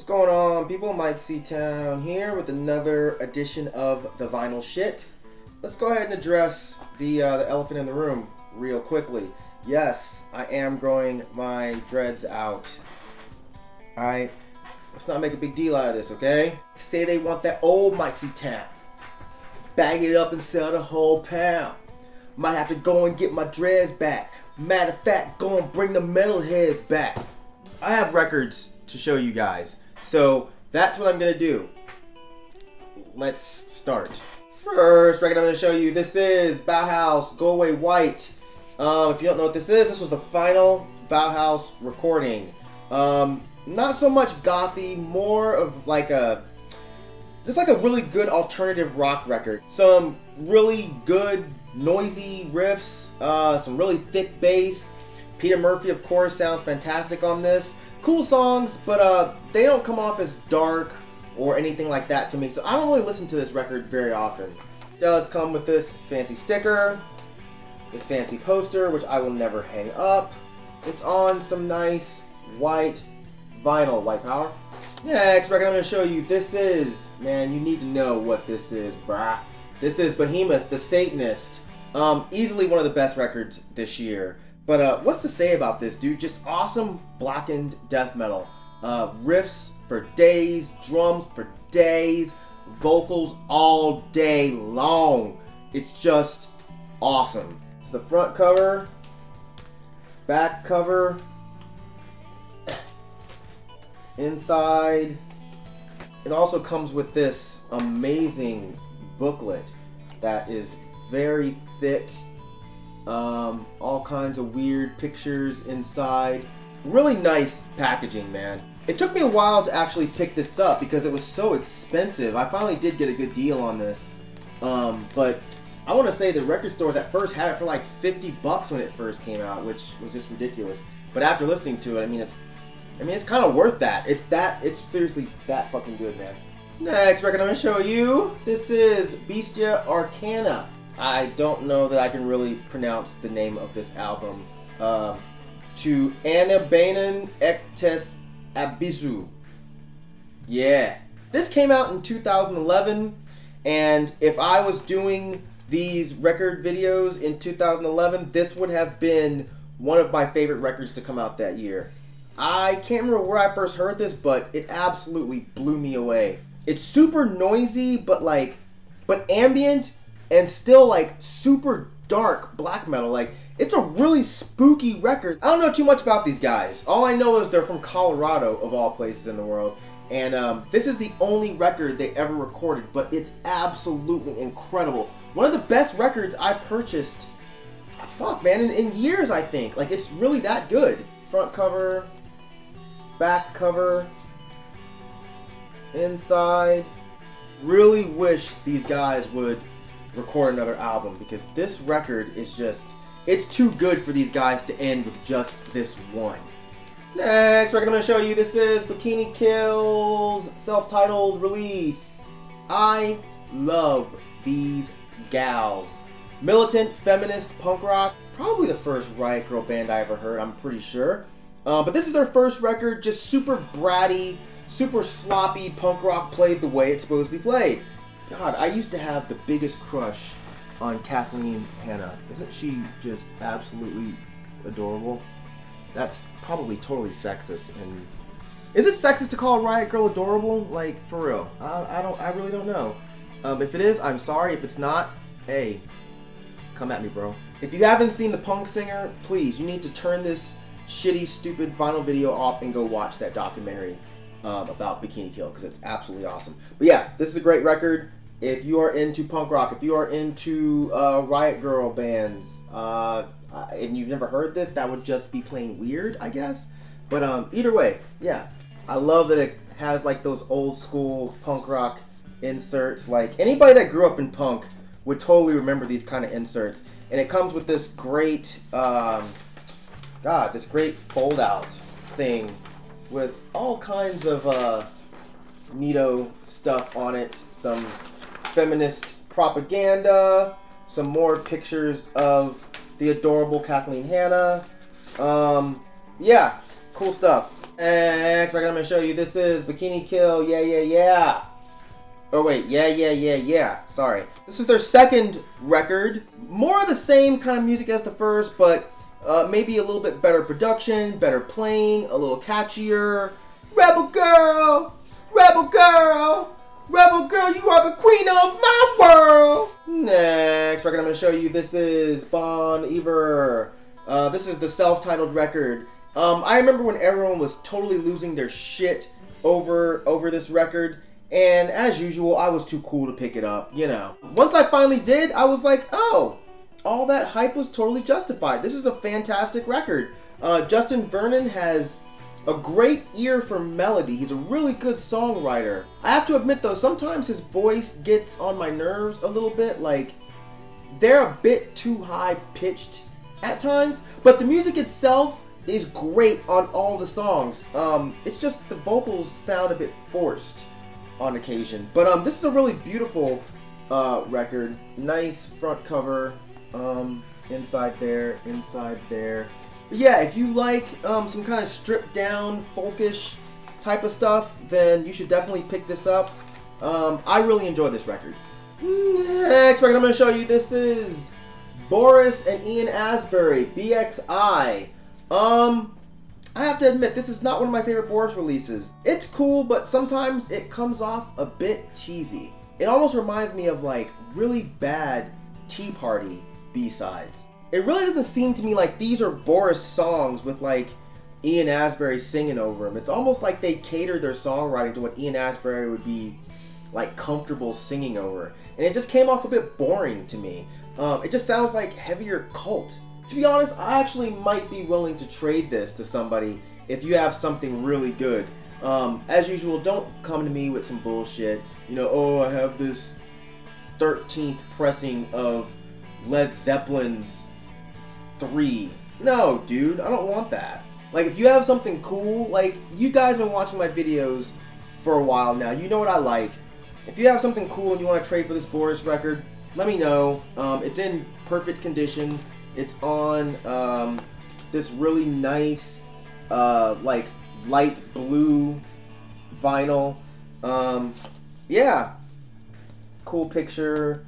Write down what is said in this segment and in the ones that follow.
What's going on, people? Myke C-Town here with another edition of the Vinyl Shit. Let's go ahead and address the elephant in the room real quickly. Yes, I am growing my dreads out. Let's not make a big deal out of this, okay? Say they want that old Myke C-Town. Bag it up and sell the whole pound. Might have to go and get my dreads back. Matter of fact, go and bring the metalheads back. I have records to show you guys. So that's what I'm going to do. Let's start. First record I'm going to show you, this is Bauhaus Go Away White. If you don't know what this was the final Bauhaus recording. Not so much gothy, more of like just like a really good alternative rock record. Some really good noisy riffs, some really thick bass. Peter Murphy, of course, sounds fantastic on this. Cool songs, but they don't come off as dark or anything like that to me, so I don't really listen to this record very often. It does come with this fancy sticker, this fancy poster, which I will never hang up. It's on some nice white vinyl, white power. Next record I'm going to show you, this is, man, you need to know what this is, brah. This is Behemoth, the Satanist. Easily one of the best records this year. But what's to say about this, dude? Just awesome blackened death metal. Riffs for days, drums for days, vocals all day long. It's just awesome. It's the front cover, back cover, inside. It also comes with this amazing booklet that is very thick. All kinds of weird pictures inside. Really nice packaging, man. It took me a while to actually pick this up because it was so expensive. I finally did get a good deal on this. But I want to say the record store that first had it for like 50 bucks when it first came out, which was just ridiculous. But after listening to it, I mean it's kind of worth that. It's seriously that fucking good, man. Next record I'm going to show you, this is Bestia Arcana. I don't know that I can really pronounce the name of this album. To Anabainon Ectes Abyssu. Yeah. This came out in 2011, and if I was doing these record videos in 2011, this would have been one of my favorite records to come out that year. I can't remember where I first heard this, but it absolutely blew me away. It's super noisy, but ambient, and still like super dark black metal. Like, it's a really spooky record. I don't know too much about these guys. All I know is they're from Colorado, of all places in the world. And this is the only record they ever recorded, but it's absolutely incredible. One of the best records I've purchased, fuck man, in years, I think. Like, it's really that good. Front cover, back cover, inside. Really wish these guys would record another album, because this record is just, it's too good for these guys to end with just this one. Next record I'm going to show you, this is Bikini Kill's self-titled release. I love these gals. Militant, feminist, punk rock. Probably the first Riot Grrrl band I ever heard, I'm pretty sure. But this is their first record, just super bratty, super sloppy punk rock played the way it's supposed to be played. God, I used to have the biggest crush on Kathleen Hanna. Isn't she just absolutely adorable? That's probably totally sexist. And is it sexist to call a Riot Grrrl adorable? Like, for real? I really don't know. If it is, I'm sorry. If it's not, hey, come at me, bro. If you haven't seen The Punk Singer, please, you need to turn this shitty, stupid vinyl video off and go watch that documentary about Bikini Kill, because it's absolutely awesome. But yeah, this is a great record. If you are into punk rock, if you are into Riot Grrrl bands, and you've never heard this, that would just be plain weird, I guess. But either way, yeah. I love that it has like those old school punk rock inserts. Like, anybody that grew up in punk would totally remember these kind of inserts. And it comes with this great, this great fold-out thing with all kinds of neato stuff on it. Some feminist propaganda, some more pictures of the adorable Kathleen Hanna. Yeah, cool stuff. Next record I'm going to show you, this is Bikini Kill, yeah, yeah, yeah. Oh wait, yeah, yeah, yeah, yeah. Sorry. This is their second record. More of the same kind of music as the first, but maybe a little bit better production, better playing, a little catchier. Rebel girl, rebel girl, rebel girl, you are the queen of my world. Next record I'm going to show you, this is Iver. This is the self-titled record. I remember when everyone was totally losing their shit over this record. And as usual, I was too cool to pick it up, you know. Once I finally did, I was like, oh, all that hype was totally justified. This is a fantastic record. Justin Vernon has a great ear for melody. He's a really good songwriter. I have to admit though, sometimes his voice gets on my nerves a little bit. Like, they're a bit too high pitched at times. But the music itself is great on all the songs. It's just the vocals sound a bit forced on occasion. But this is a really beautiful record. Nice front cover. Inside there, inside there. But yeah, if you like some kind of stripped down, folkish type of stuff, then you should definitely pick this up. I really enjoyed this record. Next record I'm going to show you, this is Boris and Ian Asbury, BXI. I have to admit, this is not one of my favorite Boris releases. It's cool, but sometimes it comes off a bit cheesy. It almost reminds me of like really bad Tea Party B-sides. It really doesn't seem to me like these are Boris songs with like Ian Asbury singing over them. It's almost like they cater their songwriting to what Ian Asbury would be like comfortable singing over. And it just came off a bit boring to me. It just sounds like heavier cult. To be honest, I actually might be willing to trade this to somebody if you have something really good. As usual, don't come to me with some bullshit. You know, oh, I have this 13th pressing of Led Zeppelin's 3. No, dude, I don't want that. Like, if you have something cool, like, you guys have been watching my videos for a while now. You know what I like. If you have something cool and you want to trade for this Boris record, let me know. It's in perfect condition. It's on this really nice, like, light blue vinyl. Yeah. Cool picture.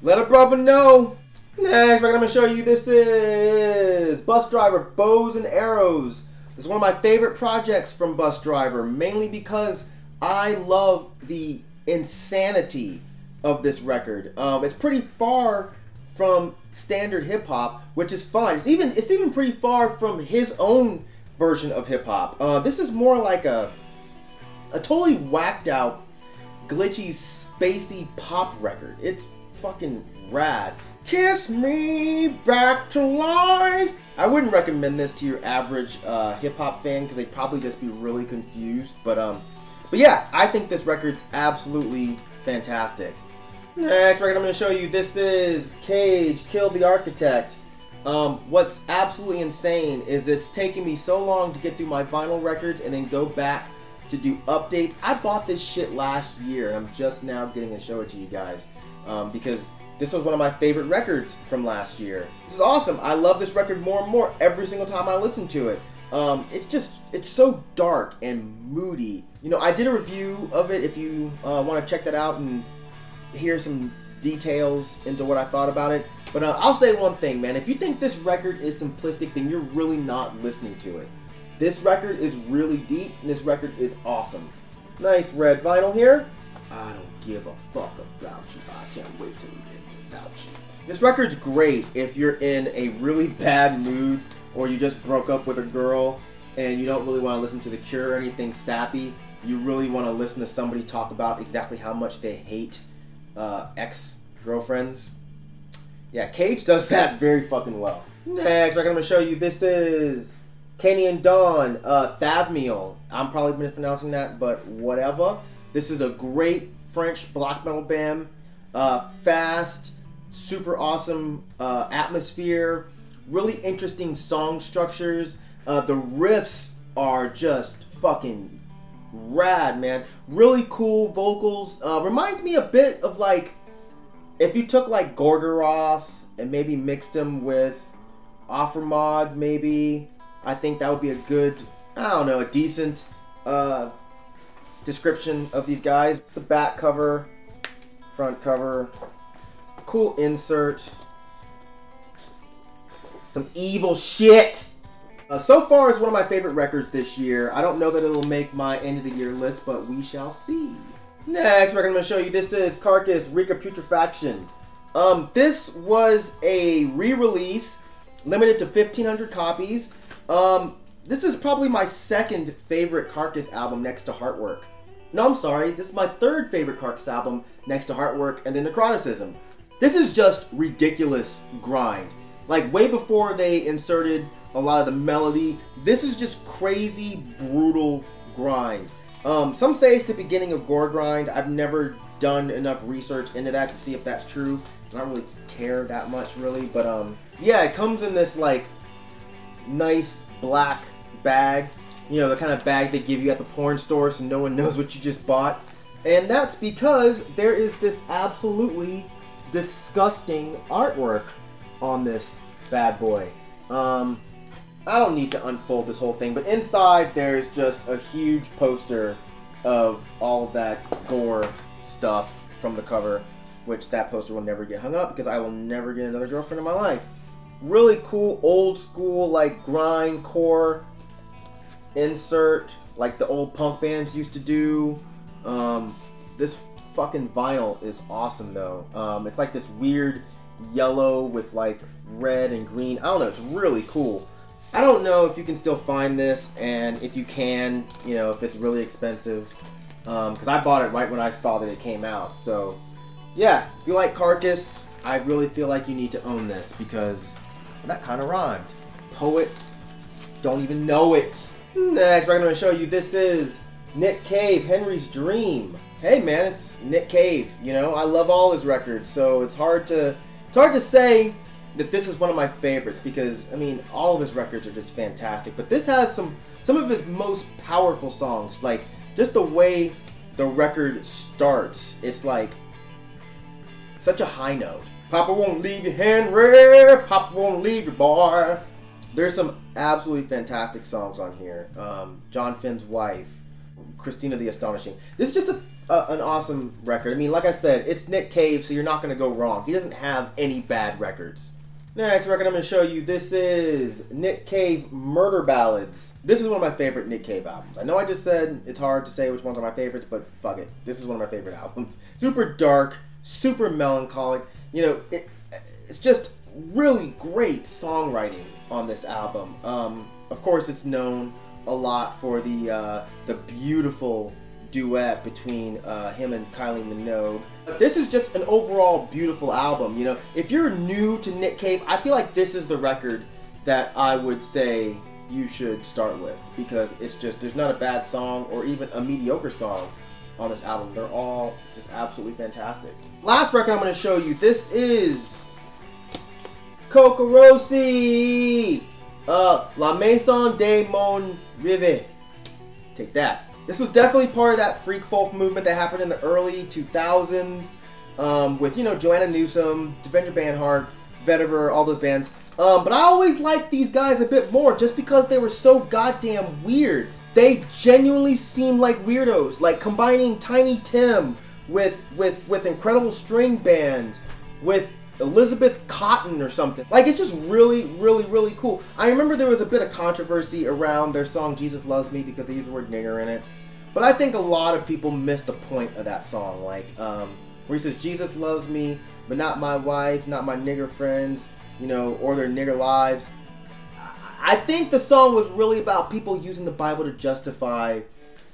Let a brother know. Next, I'm going to show you, this is Busdriver, Beaus and Eros. This is one of my favorite projects from Busdriver, mainly because I love the insanity of this record. It's pretty far from standard hip hop, which is fine. It's even pretty far from his own version of hip hop. This is more like a totally whacked out, glitchy, spacey pop record. It's fucking rad. Kiss me back to life. I wouldn't recommend this to your average hip hop fan because they'd probably just be really confused. But yeah, I think this record's absolutely fantastic. Next record I'm going to show you, this is Cage, Kill the Architect. What's absolutely insane is it's taken me so long to get through my vinyl records and then go back to do updates. I bought this shit last year and I'm just now getting to show it to you guys because this was one of my favorite records from last year. This is awesome. I love this record more and more every single time I listen to it. It's so dark and moody. You know, I did a review of it if you want to check that out and hear some details into what I thought about it. But I'll say one thing, man. If you think this record is simplistic, then you're really not listening to it. This record is really deep, and this record is awesome. Nice red vinyl here. I don't give a fuck about you. I can't wait till we get without you. This record's great if you're in a really bad mood or you just broke up with a girl and you don't really want to listen to The Cure or anything sappy. You really want to listen to somebody talk about exactly how much they hate ex-girlfriends. Yeah, Cage does that very fucking well. Next, I'm going to show you, this is Cainan, Thavmial. I'm probably mispronouncing that, but whatever. This is a great French black metal band. Fast, super awesome atmosphere, really interesting song structures. The riffs are just fucking rad, man. Really cool vocals. Reminds me a bit of like if you took like Gorgoroth and maybe mixed them with Offermod, maybe. I think that would be a good I don't know, a decent description of these guys. The back cover, front cover, cool insert, some evil shit. So far, it's one of my favorite records this year. I don't know that it'll make my end of the year list, but we shall see. Next record I'm going to show you, this is Carcass, Reek, Putrefaction. This was a re-release, limited to 1,500 copies. This is probably my second favorite Carcass album next to Heartwork. No, I'm sorry, this is my third favorite Carcass album next to Heartwork and then Necroticism. This is just ridiculous grind. Like, way before they inserted a lot of the melody, this is just crazy, brutal grind. Some say it's the beginning of gore grind. I've never done enough research into that to see if that's true. I don't really care that much, really, but yeah, it comes in this like nice black bag, you know, the kind of bag they give you at the porn store so no one knows what you just bought. And that's because there is this absolutely disgusting artwork on this bad boy. I don't need to unfold this whole thing, but inside there's just a huge poster of all of that gore stuff from the cover, which that poster will never get hung up because I will never get another girlfriend in my life. Really cool, old school, like grindcore insert, like the old punk bands used to do. This fucking vinyl is awesome though. It's like this weird yellow with like red and green. I don't know, it's really cool. I don't know if you can still find this, and if you can, you know, if it's really expensive, because I bought it right when I saw that it came out. So yeah, if you like Carcass, I really feel like you need to own this, because that kind of rhymed. Poet, don't even know it. Next, I'm going to show you, this is Nick Cave, Henry's Dream. Hey man, it's Nick Cave, you know, I love all his records, so it's hard to say that this is one of my favorites, because I mean all of his records are just fantastic, but this has some of his most powerful songs. Like, just the way the record starts, it's like such a high note. Papa won't leave you, Henry, Papa won't leave you, boy. There's some absolutely fantastic songs on here. John Finn's Wife, Christina the Astonishing. This is just an awesome record. I mean, like I said, it's Nick Cave, so you're not going to go wrong. He doesn't have any bad records. Next record I'm going to show you, this is Nick Cave, Murder Ballads. This is one of my favorite Nick Cave albums. I know I just said it's hard to say which ones are my favorites, but fuck it. This is one of my favorite albums. Super dark, super melancholic. You know, it's just really great songwriting on this album. Of course, it's known a lot for the beautiful duet between him and Kylie Minogue. But this is just an overall beautiful album. You know, if you're new to Nick Cave, I feel like this is the record that I would say you should start with, because it's just, there's not a bad song or even a mediocre song on this album. They're all just absolutely fantastic. Last record I'm going to show you, this is Cocorosie, La Maison de Mon Reve. Take that. This was definitely part of that freak folk movement that happened in the early 2000s with, you know, Joanna Newsom, Devendra Banhart, Vetiver, all those bands. But I always liked these guys a bit more just because they were so goddamn weird. They genuinely seemed like weirdos, like combining Tiny Tim with Incredible String Band, with Elizabeth Cotton or something. Like, it's just really, really, really cool. I remember there was a bit of controversy around their song Jesus Loves Me because they used the word nigger in it. But I think a lot of people missed the point of that song. Like, where he says, Jesus loves me, but not my wife, not my nigger friends, you know, or their nigger lives. I think the song was really about people using the Bible to justify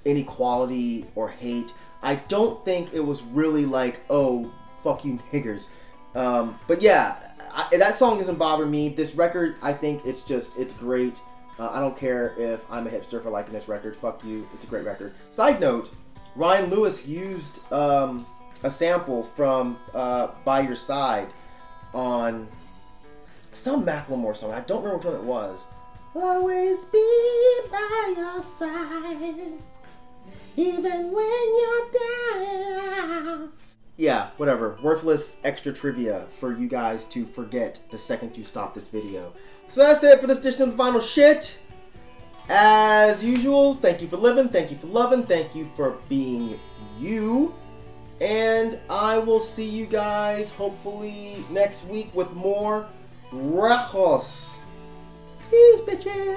inequality or hate. I don't think it was really like, oh, fuck you niggers. But yeah, that song doesn't bother me. This record, I think it's great. I don't care if I'm a hipster for liking this record. Fuck you. It's a great record. Side note, Ryan Lewis used a sample from By Your Side on some Macklemore song. I don't remember which one it was. Always be by your side, even when you're down. Yeah, whatever. Worthless extra trivia for you guys to forget the second you stop this video. So that's it for this edition of the final shit. As usual, thank you for living, thank you for loving, thank you for being you. And I will see you guys hopefully next week with more Rajos. Peace, bitches!